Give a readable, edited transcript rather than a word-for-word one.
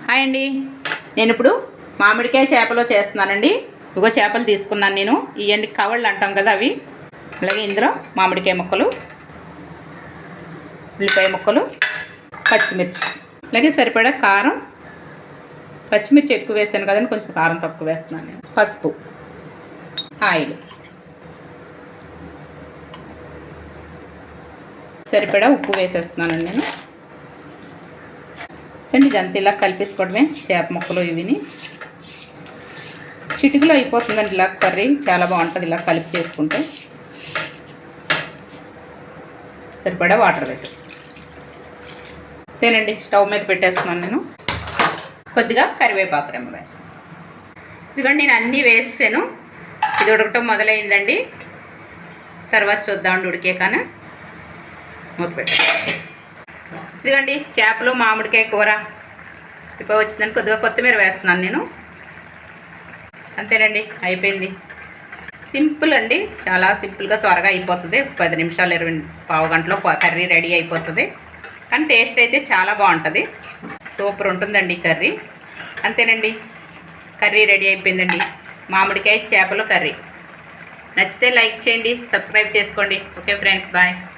Hi అండి. నేను ఇప్పుడు మామిడికాయ చేపలో చేస్తున్నానండి. ఇగో చేపలు తీసుకున్నాను నేను. ఇవన్నీ కవళ్ళు అంటాం కదా అవి. అలాగే ఇందులో మామిడికాయ ముక్కలు, ఉల్లిపాయ ముక్కలు, పచ్చిమిర్చి, అలాగే సరిపడా కారం. పచ్చిమిర్చి ఎక్కువ వేసాను కదండి, కొంచెం కారం తక్కువ వేస్తున్నాను నేను. పసుపు, ఆయిల్, సరిపడా ఉప్పు వేసేస్తున్నానండి నేను. అండి ఇదంతా ఇలా కలిపేసుకోవడమే. చేప ముక్కలు ఇవిని చిటికలో అయిపోతుందండి. ఇలా కర్రీ చాలా బాగుంటుంది ఇలా కలిపి చేసుకుంటే. సరిపడా వాటర్ వేసేస్తాను. అంతేనండి, స్టవ్ మీద పెట్టేస్తున్నాను నేను. కొద్దిగా కరివేపాకు రెమ్మ వేస్తాను. ఇదిగోండి నేను అన్నీ వేసాను. ఇది ఉడకటం మొదలైందండి. తర్వాత చూద్దామండి ఉడికే కానీ. మూత పెట్టండి. ఇదిగోండి చేపలు మామిడికాయ కూర ఇప్పుడు వచ్చిందని కొద్దిగా కొత్తిమీర వేస్తున్నాను నేను. అంతేనండి, అయిపోయింది. సింపుల్ అండి, చాలా సింపుల్గా త్వరగా అయిపోతుంది. 10 నిమిషాలు 20 పావు గంటలో కర్రీ రెడీ అయిపోతుంది. కానీ టేస్ట్ అయితే చాలా బాగుంటుంది. సూపర్ ఉంటుందండి కర్రీ. అంతేనండి, కర్రీ రెడీ అయిపోయిందండి. మామిడికాయ చేపలు కర్రీ. నచ్చితే లైక్ చేయండి, సబ్స్క్రైబ్ చేసుకోండి. Okay friends, bye.